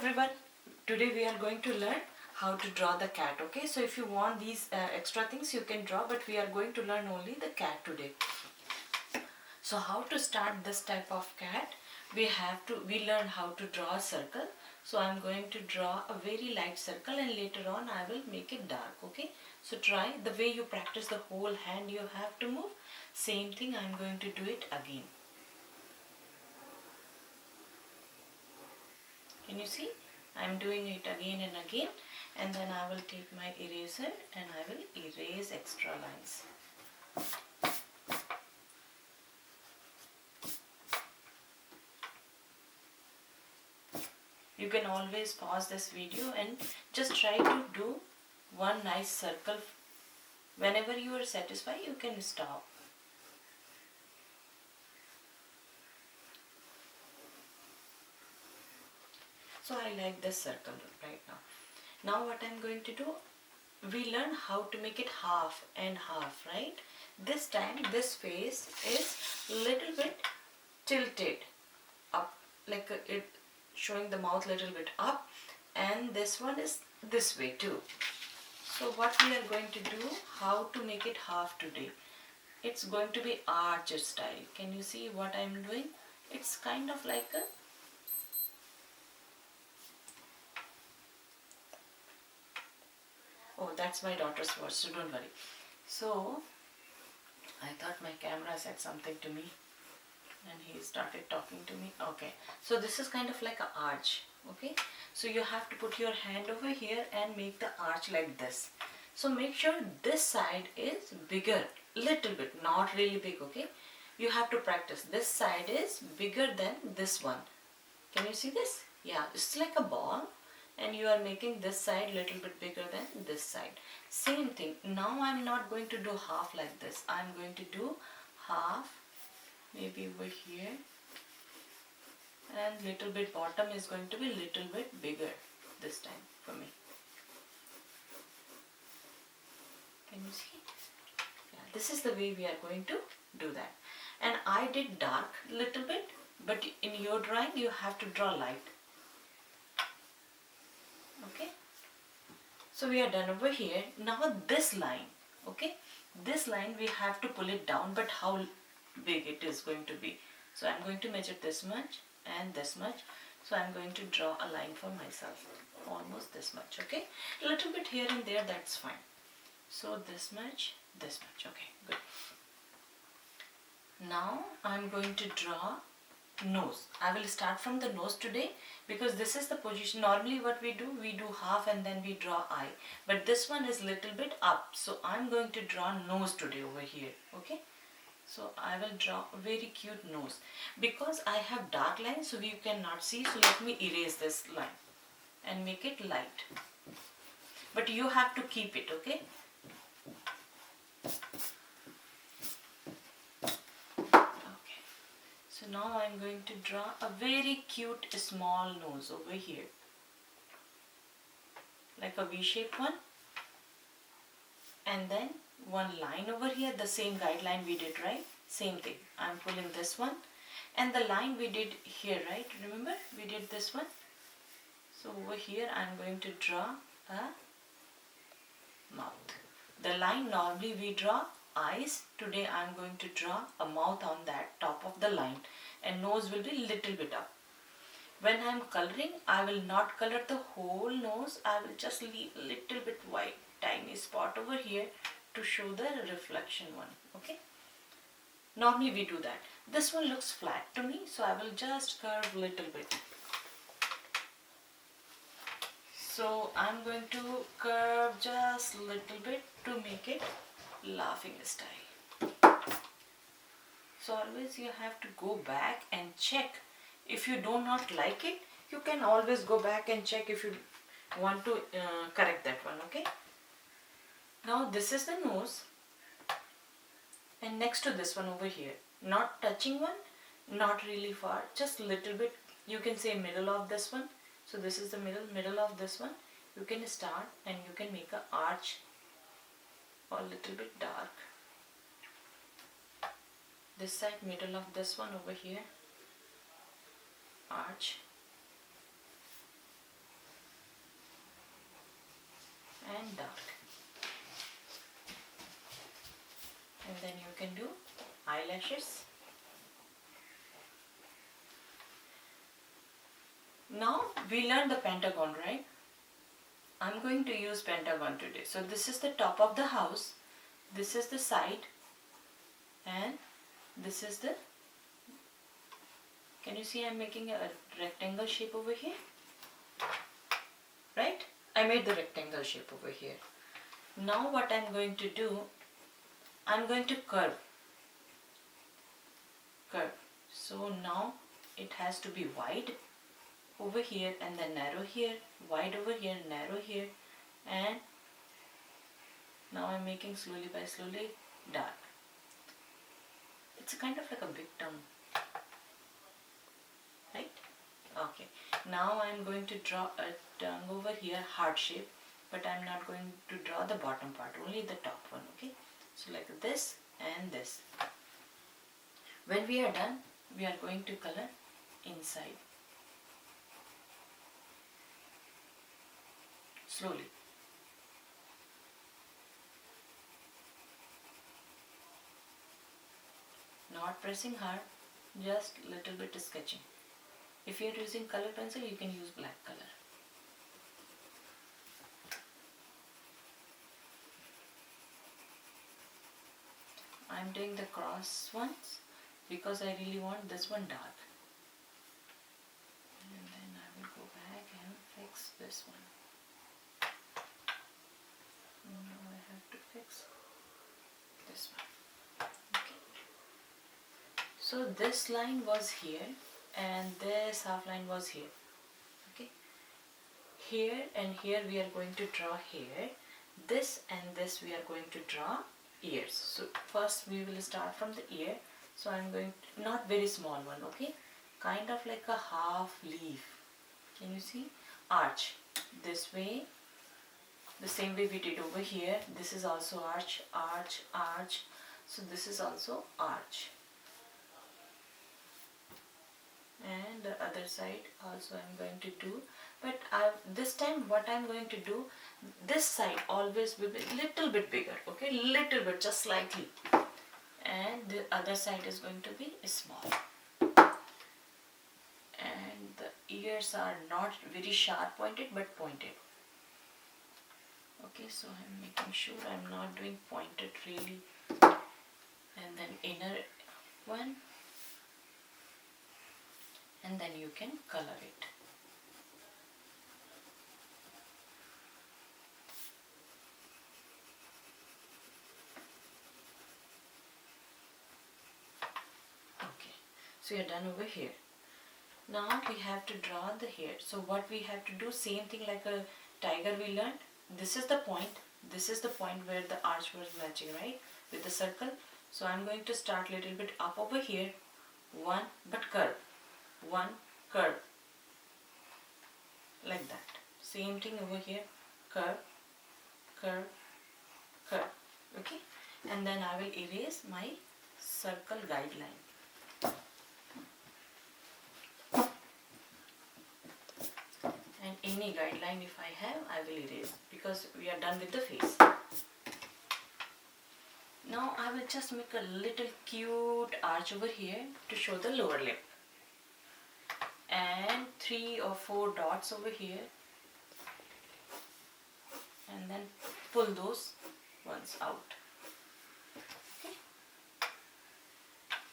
everyone, today we are going to learn how to draw the cat. Okay, so if you want these extra things you can draw, but we are going to learn only the cat today. So how to start this type of cat? We learn how to draw a circle. So I am going to draw a very light circle and later on I will make it dark. Okay, so try the way you practice the whole hand you have to move. Same thing I am going to do it again. Can you see? I am doing it again and again, and then I will take my eraser and I will erase extra lines. You can always pause this video and just try to do one nice circle. Whenever you are satisfied, you can stop. So I like this circle right now. Now what I am going to do, we learn how to make it half and half, right? This time this face is little bit tilted up, like it showing the mouth little bit up, and this one is this way too. So what we are going to do, how to make it half today, it's going to be arch style. Can you see what I am doing? It's kind of like a oh, that's my daughter's voice, so don't worry. So I thought my camera said something to me and he started talking to me. Okay, so this is kind of like an arch. Okay, so you have to put your hand over here and make the arch like this. So make sure this side is bigger, little bit, not really big. Okay, you have to practice. This side is bigger than this one. Can you see this? Yeah, it's like a ball, and you are making this side little bit bigger than this side. Same thing. Now I'm not going to do half like this. I'm going to do half maybe over here, and little bit bottom is going to be little bit bigger this time for me. Can you see? Yeah, this is the way we are going to do that. And I did dark little bit, but in your drawing you have to draw light. Okay, so we are done over here. Now this line, okay, this line we have to pull it down, but how big it is going to be. So I'm going to measure this much and this much. So I'm going to draw a line for myself, almost this much. Okay, a little bit here and there, that's fine. So this much, okay, good. Now I'm going to draw nose. I will start from the nose today because this is the position. Normally what we do half and then we draw eye, but this one is little bit up, so I'm going to draw nose today over here. Okay, so I will draw a very cute nose. Because I have dark lines, so you cannot see, so let me erase this line and make it light, but you have to keep it. Okay, so now I'm going to draw a very cute small nose over here, like a V-shaped one, and then one line over here, the same guideline we did, right? Same thing. I'm pulling this one and the line we did here, right? Remember we did this one. So over here I'm going to draw a mouth. The line normally we draw eyes. Today I'm going to draw a mouth on that top of the line, and nose will be little bit up. When I'm coloring, I will not color the whole nose. I will just leave a little bit white, tiny spot over here to show the reflection one. Okay, normally we do that. This one looks flat to me, so I will just curve little bit. So I'm going to curve just little bit to make it laughing style. So always you have to go back and check. If you do not like it, you can always go back and check if you want to correct that one. Okay, now this is the nose, and next to this one over here, not touching one, not really far, just little bit. You can say middle of this one. So this is the middle of this one. You can start and you can make an arch or a little bit dark. This side, middle of this one over here, arch. brushes. Now we learned the pentagon, right? I'm going to use pentagon today. So this is the top of the house, this is the side, and this is the, can you see I'm making a rectangle shape over here? Right? I made the rectangle shape over here. Now what I'm going to do, I'm going to curve. So now it has to be wide over here and then narrow here, wide over here, narrow here, and now I'm making slowly by slowly dark. It's kind of like a big tongue, right? Okay, now I'm going to draw a tongue over here, heart shape, but I'm not going to draw the bottom part, only the top one, okay? So like this and this. When we are done, we are going to color inside. Slowly. Not pressing hard, just little bit sketching. If you are using color pencil, you can use black color. I'm doing the cross ones because I really want this one dark. And then I will go back and fix this one. Now I have to fix this one. Okay. So this line was here and this half line was here. Okay. Here and here we are going to draw hair. This and this we are going to draw ears. So first we will start from the ear. So I'm going to, not very small one, okay, kind of like a half leaf. Can you see? Arch this way, the same way we did over here. This is also arch, arch, arch. So this is also arch, and the other side also I'm going to do, but this time what I'm going to do, this side always will be little bit bigger, okay, little bit, just slightly, and the other side is going to be small. And the ears are not very sharp pointed but pointed. Okay, so I'm making sure I'm not doing pointed really. And then inner one, and then you can color it. Okay, so you're done over here. Now we have to draw the hair. So what we have to do, same thing like a tiger we learned. This is the point. This is the point where the arch was matching, right, with the circle. So I'm going to start little bit up over here. One, but curve. One, curve. Like that. Same thing over here. Curve, curve, curve. Okay. And then I will erase my circle guideline. And any guideline if I have, I will erase, because we are done with the face. Now I will just make a little cute arch over here to show the lower lip. And 3 or 4 dots over here. And then pull those ones out. Okay.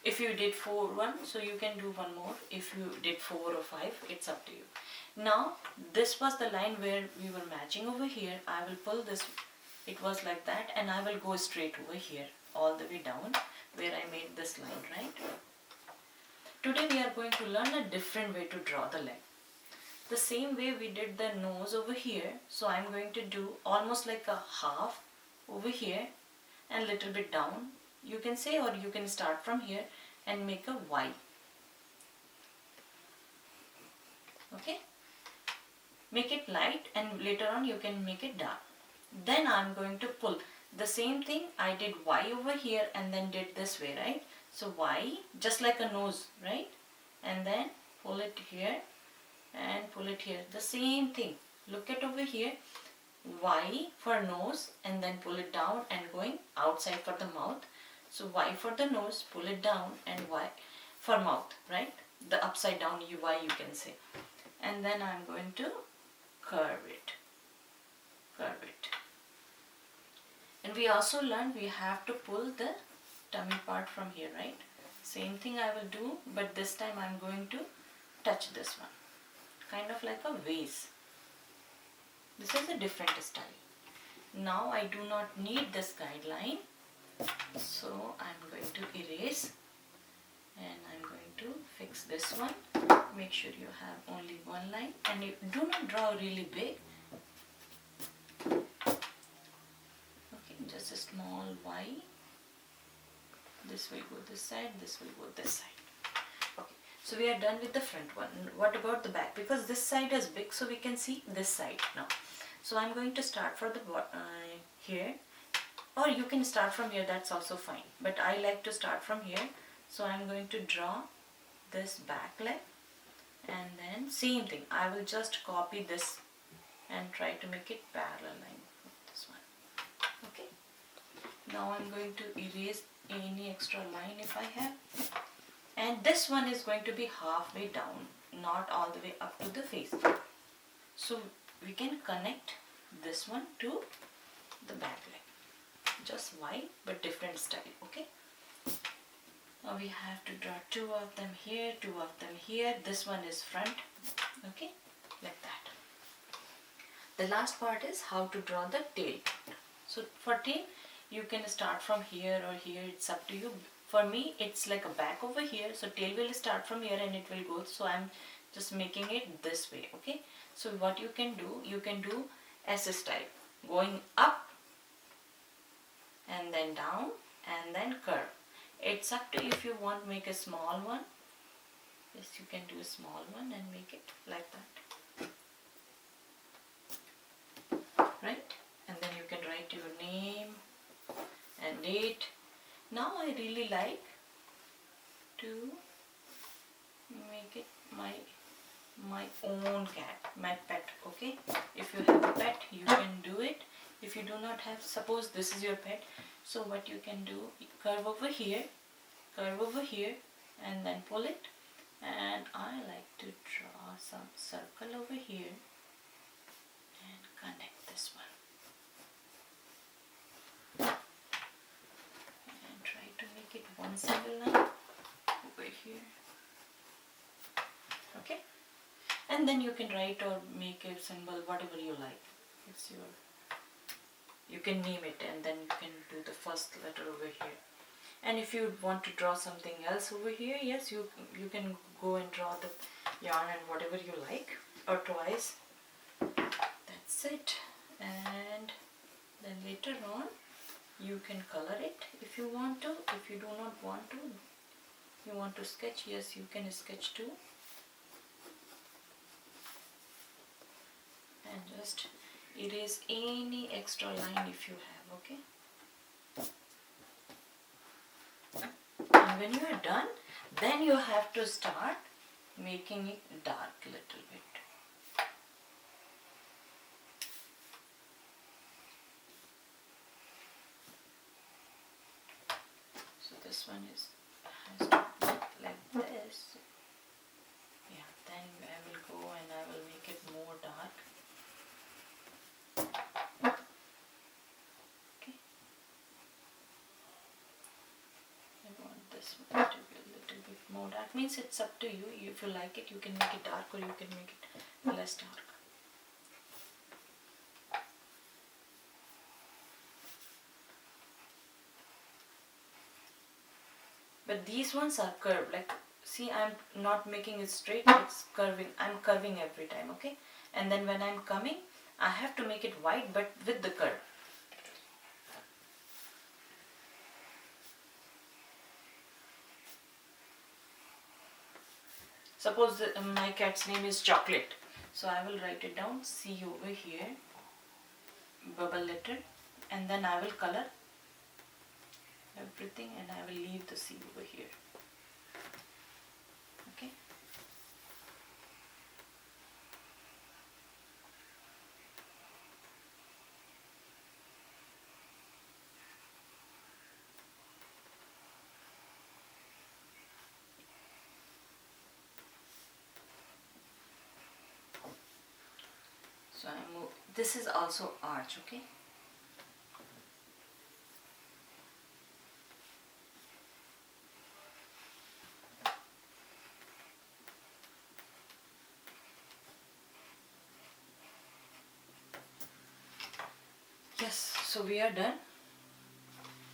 If you did 1, so you can do one more. If you did 4 or 5, it's up to you. Now this was the line where we were matching over here. I will pull this, it was like that, and I will go straight over here all the way down where I made this line, right? Today we are going to learn a different way to draw the leg. The same way we did the nose over here, so I'm going to do almost like a half over here and little bit down, you can say, or you can start from here and make a Y. Okay? Make it light and later on you can make it dark. Then I'm going to pull. The same thing, I did Y over here and then did this way, right? So Y, just like a nose, right? And then pull it here and pull it here. The same thing. Look at over here. Y for nose and then pull it down and going outside for the mouth. So Y for the nose, pull it down, and Y for mouth, right? The upside down Y you can say. And then I'm going to curve it. Curve it. And we also learned we have to pull the tummy part from here, right? Same thing I will do, but this time I'm going to touch this one. Kind of like a vase. This is a different style. Now I do not need this guideline. So I'm going to erase and I'm going to fix this one. Make sure you have only one line and you do not draw really big. Okay, just a small Y. This will go this side, this will go this side. Okay, so we are done with the front one. What about the back? Because this side is big, so we can see this side now. So I'm going to start for the here, or you can start from here, that's also fine. But I like to start from here. So I'm going to draw this back leg and then same thing. I will just copy this and try to make it parallel line with this one. Okay. Now I'm going to erase any extra line if I have. And this one is going to be halfway down, not all the way up to the face. So we can connect this one to the back leg. Just Y but different style, okay? Now we have to draw two of them here, two of them here. This one is front, okay? Like that. The last part is how to draw the tail. So for tail, you can start from here or here, it's up to you. For me, it's like a back over here, so tail will start from here and it will go. So I'm just making it this way, okay? So what you can do S style, going up and then down and then curve. It's up to you if you want to make a small one. Yes, you can do a small one and make it like that. Right? And then you can write your name and date. Now I really like to make it my own cat, my pet, okay? If you have a pet, you can do it. If you do not have, suppose this is your pet, so what you can do, curve over here, and then pull it. And I like to draw some circle over here and connect this one. And try to make it one single line over here. Okay? And then you can write or make a symbol, whatever you like. It's your, you can name it and then you can do the first letter over here. And if you want to draw something else over here, yes, you can go and draw the yarn and whatever you like, or twice. That's it. And then later on, you can color it if you want to. If you do not want to, you want to sketch, yes, you can sketch too. And just erase any extra line if you have, okay? And when you are done, then you have to start making it dark a little bit. So this one has to look like this. Yeah, then I will go and I will make it more dark. Okay. I want this one to be a little bit more dark. Means it's up to you. If you like it, you can make it dark or you can make it less dark. But these ones are curved. Like, see, I'm not making it straight. It's curving. I'm curving every time, okay? And then when I'm coming, I have to make it white, but with the curve. Suppose my cat's name is Chocolate. So I will write it down, C over here, bubble letter, and then I will color everything and I will leave the C over here. Okay. So I move. This is also arch, okay? Yes, so we are done.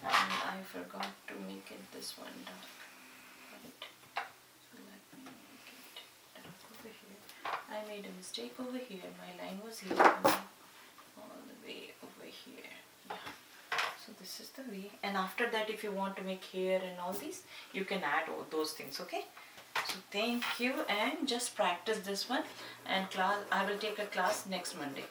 And I forgot to make it this one dark. Right. So let me make it dark over here. I made a mistake over here. My line was here and all the way over here. Yeah. So this is the way. And after that, if you want to make hair and all these, you can add all those things, okay? So thank you, and just practice this one. And class, I will take a class next Monday.